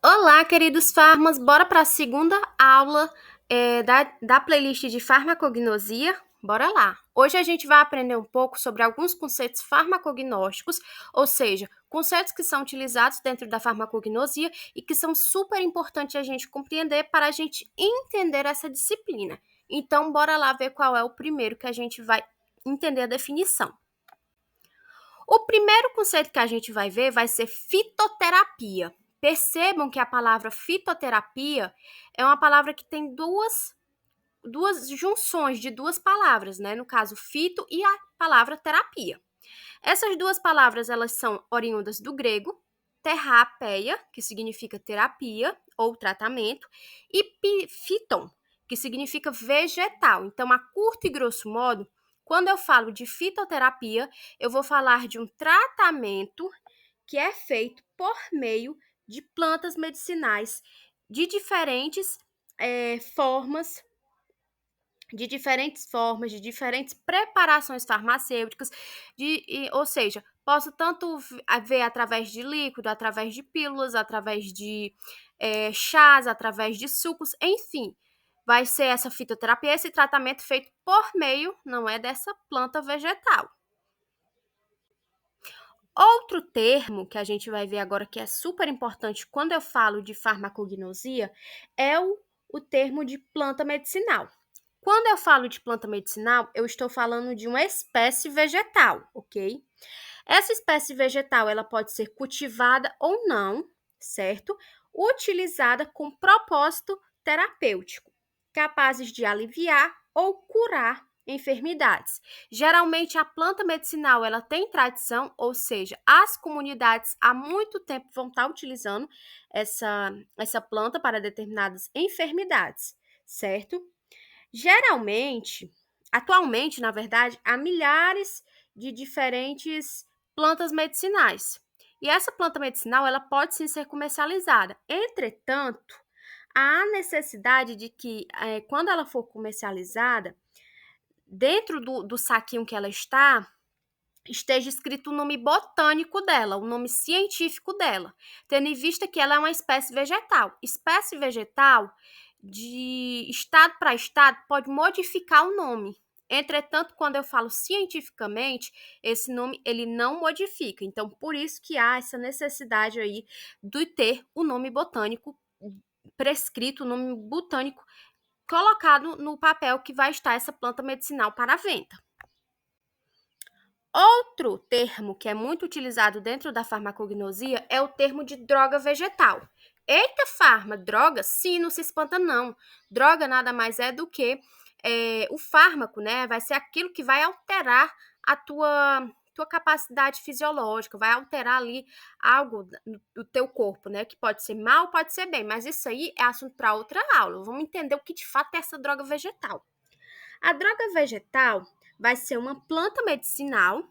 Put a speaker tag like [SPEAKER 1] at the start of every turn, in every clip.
[SPEAKER 1] Olá, queridos farmas, bora para a segunda aula da playlist de farmacognosia? Bora lá! Hoje a gente vai aprender um pouco sobre alguns conceitos farmacognósticos, ou seja, conceitos que são utilizados dentro da farmacognosia e que são super importantes a gente compreender para a gente entender essa disciplina. Então, bora lá ver qual é o primeiro que a gente vai entender a definição. O primeiro conceito que a gente vai ver vai ser fitoterapia. Percebam que a palavra fitoterapia é uma palavra que tem duas junções de duas palavras, né? No caso, fito e a palavra terapia. Essas duas palavras, elas são oriundas do grego, terrapeia, que significa terapia ou tratamento, e phyton, que significa vegetal. Então, a curto e grosso modo, quando eu falo de fitoterapia, eu vou falar de um tratamento que é feito por meio de plantas medicinais de diferentes formas, de diferentes preparações farmacêuticas, ou seja, posso tanto ver através de líquido, através de pílulas, através de chás, através de sucos, enfim. Vai ser essa fitoterapia, esse tratamento feito por meio, não é dessa planta vegetal. Outro termo que a gente vai ver agora que é super importante quando eu falo de farmacognosia é o termo de planta medicinal. Quando eu falo de planta medicinal, eu estou falando de uma espécie vegetal, ok? Essa espécie vegetal, ela pode ser cultivada ou não, certo? Utilizada com propósito terapêutico, capazes de aliviar ou curar enfermidades. Geralmente a planta medicinal ela tem tradição, ou seja, as comunidades há muito tempo vão estar utilizando essa planta para determinadas enfermidades, certo? Geralmente, atualmente, na verdade, há milhares de diferentes plantas medicinais. E essa planta medicinal, ela pode sim ser comercializada. Entretanto, há necessidade de que, quando ela for comercializada, dentro do saquinho que ela está, esteja escrito o nome botânico dela, o nome científico dela, tendo em vista que ela é uma espécie vegetal. Espécie vegetal, de estado para estado, pode modificar o nome. Entretanto, quando eu falo cientificamente, esse nome ele não modifica. Então, por isso que há essa necessidade aí de ter o nome botânico prescrito, o nome botânico colocado no papel que vai estar essa planta medicinal para a venda. Outro termo que é muito utilizado dentro da farmacognosia é o termo de droga vegetal. Eita, droga? Sim, não se espanta não. Droga nada mais é do que o fármaco, né? Vai ser aquilo que vai alterar a tua capacidade fisiológica, vai alterar ali algo do teu corpo, né? Que pode ser mal, pode ser bem, mas isso aí é assunto para outra aula. Vamos entender o que de fato é essa droga vegetal. A droga vegetal vai ser uma planta medicinal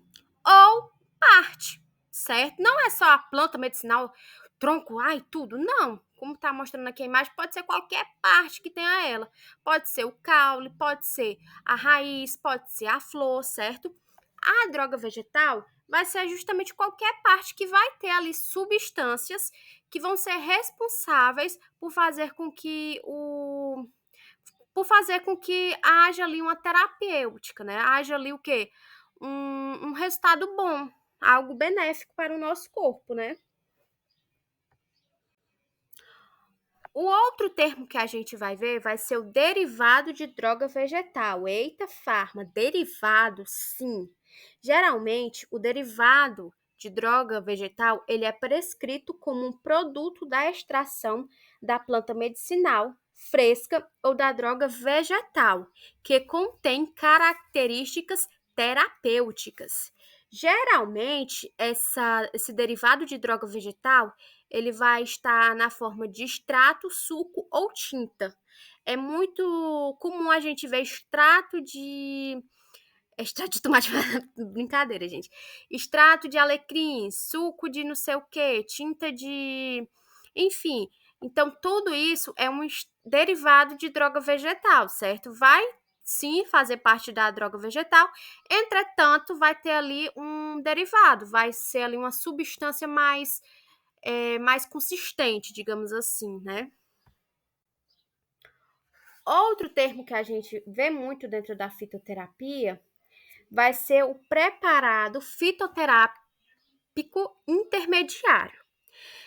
[SPEAKER 1] ou parte, certo? Não é só a planta medicinal, tronco, ai, tudo, não. Como está mostrando aqui a imagem, pode ser qualquer parte que tenha ela. Pode ser o caule, pode ser a raiz, pode ser a flor, certo? A droga vegetal vai ser justamente qualquer parte que vai ter ali substâncias que vão ser responsáveis por fazer com que haja ali uma terapêutica, né? Haja ali o quê? Um resultado bom, algo benéfico para o nosso corpo, né? O outro termo que a gente vai ver vai ser o derivado de droga vegetal. Eita, derivado, sim. Geralmente, o derivado de droga vegetal, ele é prescrito como um produto da extração da planta medicinal fresca ou da droga vegetal, que contém características terapêuticas. Geralmente, esse derivado de droga vegetal, ele vai estar na forma de extrato, suco ou tinta. É muito comum a gente ver extrato de tomate, brincadeira, gente. Extrato de alecrim, suco de não sei o quê, tinta de... Enfim, então tudo isso é um derivado de droga vegetal, certo? Vai sim fazer parte da droga vegetal, entretanto vai ter ali um derivado, vai ser ali uma substância mais mais consistente, digamos assim, né? Outro termo que a gente vê muito dentro da fitoterapia vai ser o preparado fitoterápico intermediário.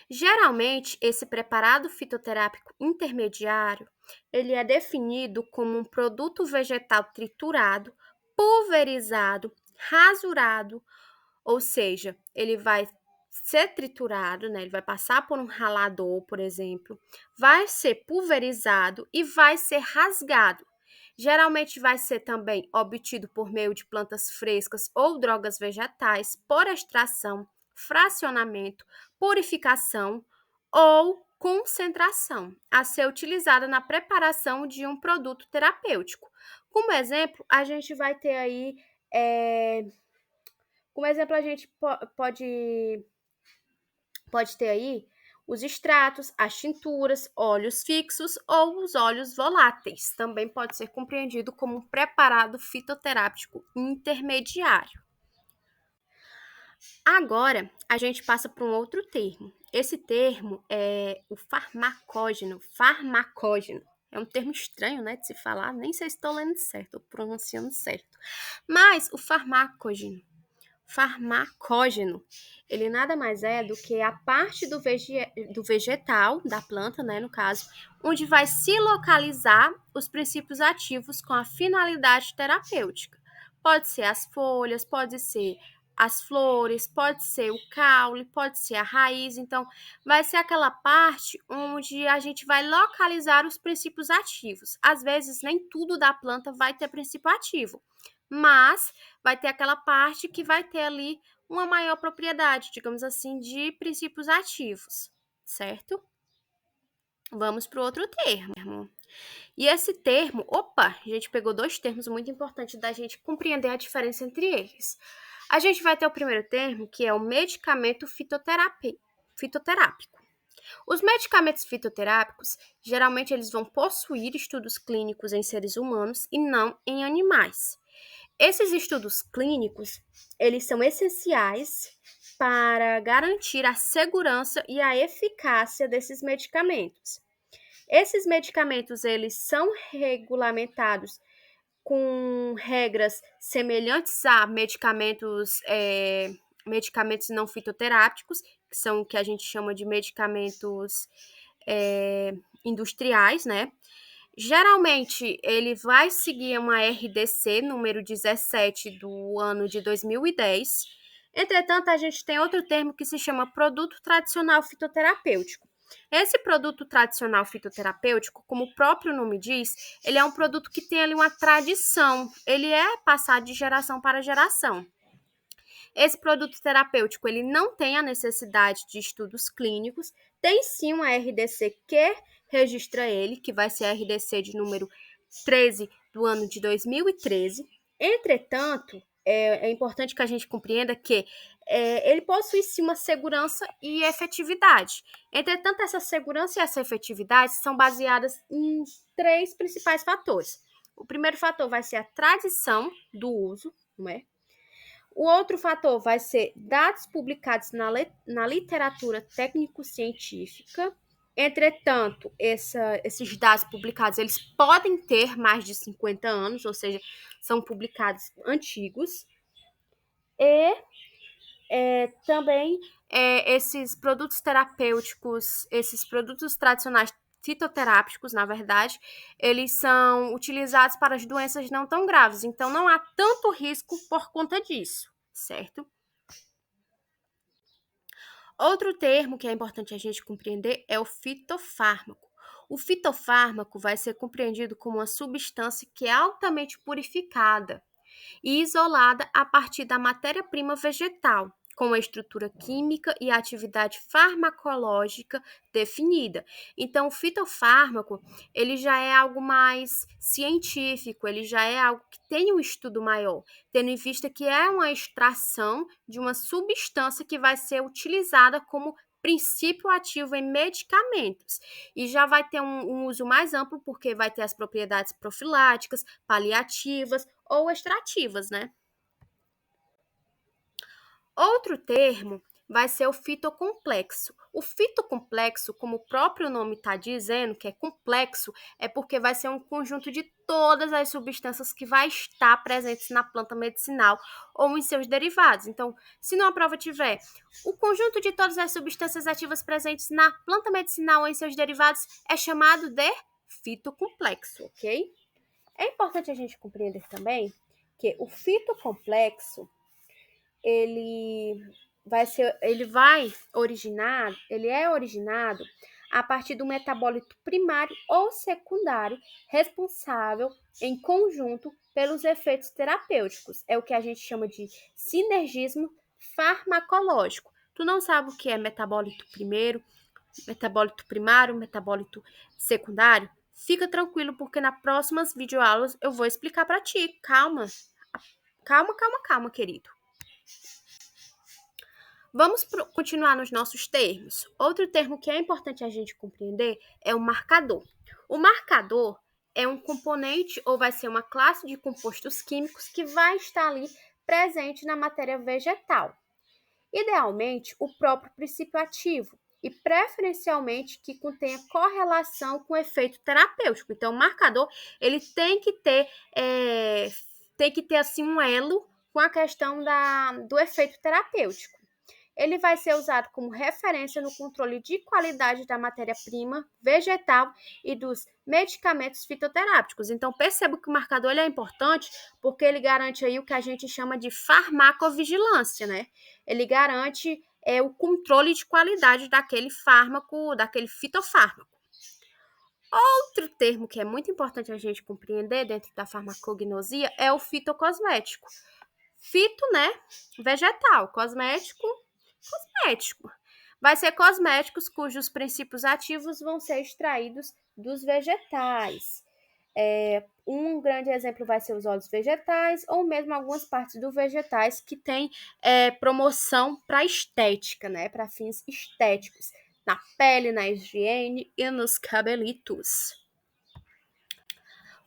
[SPEAKER 1] Geralmente, esse preparado fitoterápico intermediário, ele é definido como um produto vegetal triturado, pulverizado, rasurado, ou seja, ele vai ser triturado, né? Ele vai passar por um ralador, por exemplo, vai ser pulverizado e vai ser rasgado. Geralmente vai ser também obtido por meio de plantas frescas ou drogas vegetais, por extração, fracionamento, purificação ou concentração, a ser utilizada na preparação de um produto terapêutico. Como exemplo, a gente vai ter aí como exemplo, a gente pode ter aí os extratos, as tinturas, óleos fixos ou os óleos voláteis. Também pode ser compreendido como um preparado fitoterápico intermediário. Agora, a gente passa para um outro termo. Esse termo é o farmacógeno. Farmacógeno. É um termo estranho, né, de se falar. Nem sei se estou lendo certo, ou pronunciando certo. Mas o farmacógeno, ele nada mais é do que a parte do vegetal, da planta, né, no caso, onde vai se localizar os princípios ativos com a finalidade terapêutica. Pode ser as folhas, pode ser as flores, pode ser o caule, pode ser a raiz. Então, vai ser aquela parte onde a gente vai localizar os princípios ativos. Às vezes, nem tudo da planta vai ter princípio ativo, mas vai ter aquela parte que vai ter ali uma maior propriedade, digamos assim, de princípios ativos, certo? Vamos para o outro termo. E esse termo, a gente pegou dois termos muito importantes da gente compreender a diferença entre eles. A gente vai ter o primeiro termo, que é o medicamento fitoterápico. Os medicamentos fitoterápicos, geralmente eles vão possuir estudos clínicos em seres humanos e não em animais. Esses estudos clínicos, eles são essenciais para garantir a segurança e a eficácia desses medicamentos. Esses medicamentos, eles são regulamentados com regras semelhantes a medicamentos não fitoterápicos, que são o que a gente chama de medicamentos industriais, né? Geralmente, ele vai seguir uma RDC número 17 do ano de 2010. Entretanto, a gente tem outro termo que se chama produto tradicional fitoterapêutico. Esse produto tradicional fitoterapêutico, como o próprio nome diz, ele é um produto que tem ali uma tradição, ele é passado de geração para geração. Esse produto terapêutico, ele não tem a necessidade de estudos clínicos, tem sim uma RDC que registra ele, que vai ser a RDC de número 13 do ano de 2013. Entretanto, é importante que a gente compreenda que ele possui sim uma segurança e efetividade. Entretanto, essa segurança e essa efetividade são baseadas em três principais fatores. O primeiro fator vai ser a tradição do uso, não é? O outro fator vai ser dados publicados na literatura técnico-científica. Entretanto, esses dados publicados, eles podem ter mais de 50 anos, ou seja, são publicados antigos. E também esses produtos terapêuticos, esses produtos tradicionais fitoterápicos, na verdade, eles são utilizados para as doenças não tão graves, então não há tanto risco por conta disso, certo? Outro termo que é importante a gente compreender é o fitofármaco. O fitofármaco vai ser compreendido como uma substância que é altamente purificada e isolada a partir da matéria-prima vegetal, com a estrutura química e a atividade farmacológica definida. Então, o fitofármaco, ele já é algo mais científico, ele já é algo que tem um estudo maior, tendo em vista que é uma extração de uma substância que vai ser utilizada como princípio ativo em medicamentos e já vai ter um uso mais amplo porque vai ter as propriedades profiláticas, paliativas ou extrativas, né? Outro termo vai ser o fitocomplexo. O fitocomplexo, como o próprio nome está dizendo, que é complexo, é porque vai ser um conjunto de todas as substâncias que vai estar presentes na planta medicinal ou em seus derivados. Então, se numa prova tiver o conjunto de todas as substâncias ativas presentes na planta medicinal ou em seus derivados, é chamado de fitocomplexo, ok? É importante a gente compreender também que o fitocomplexo ele é originado a partir do metabólito primário ou secundário responsável em conjunto pelos efeitos terapêuticos. É o que a gente chama de sinergismo farmacológico. Tu não sabe o que é metabólito primeiro, metabólito primário, metabólito secundário? Fica tranquilo, porque nas próximas videoaulas eu vou explicar para ti. Calma, calma, calma, calma, querido. Vamos continuar nos nossos termos. Outro termo que é importante a gente compreender é o marcador. O marcador é um componente ou vai ser uma classe de compostos químicos que vai estar ali presente na matéria vegetal. Idealmente, o próprio princípio ativo e preferencialmente que contenha correlação com o efeito terapêutico. Então, o marcador ele tem que ter assim um elo com a questão do efeito terapêutico. Ele vai ser usado como referência no controle de qualidade da matéria-prima vegetal e dos medicamentos fitoterápicos. Então, perceba que o marcador ele é importante porque ele garante aí o que a gente chama de farmacovigilância, né? Ele garante o controle de qualidade daquele fármaco, daquele fitofármaco. Outro termo que é muito importante a gente compreender dentro da farmacognosia é o fitocosmético. Fito, né? Vegetal. Cosmético, cosmético. Vai ser cosméticos cujos princípios ativos vão ser extraídos dos vegetais. Um grande exemplo vai ser os óleos vegetais ou mesmo algumas partes dos vegetais que têm promoção para estética, né? Para fins estéticos, na pele, na higiene e nos cabelitos.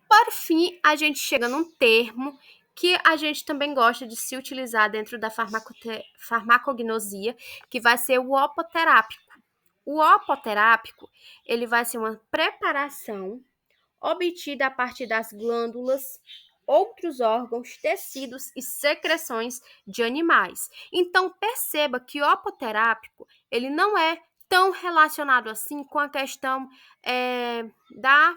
[SPEAKER 1] Por fim, a gente chega num termo que a gente também gosta de se utilizar dentro da farmacognosia, que vai ser o opoterápico. O opoterápico, ele vai ser uma preparação obtida a partir das glândulas, outros órgãos, tecidos e secreções de animais. Então, perceba que o opoterápico, ele não é tão relacionado assim com a questão da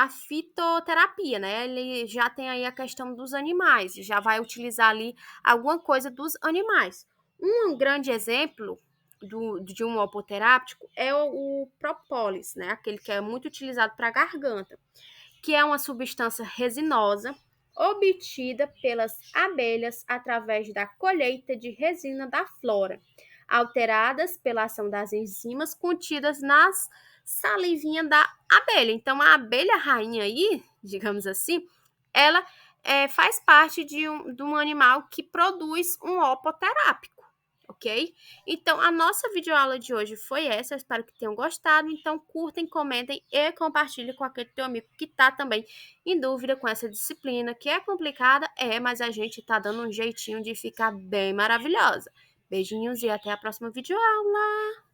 [SPEAKER 1] fitoterapia, né? Ele já tem aí a questão dos animais, já vai utilizar ali alguma coisa dos animais. Um grande exemplo de um opoterápico é o propólis, né? Aquele que é muito utilizado para a garganta, que é uma substância resinosa obtida pelas abelhas através da colheita de resina da flora, alteradas pela ação das enzimas contidas nas salivinha da abelha. Então, a abelha rainha aí, digamos assim, ela faz parte de um animal que produz um opoterápico, ok? Então, a nossa videoaula de hoje foi essa. Eu espero que tenham gostado. Então, curtem, comentem e compartilhem com aquele teu amigo que está também em dúvida com essa disciplina, que é complicada, mas a gente está dando um jeitinho de ficar bem maravilhosa. Beijinhos e até a próxima videoaula!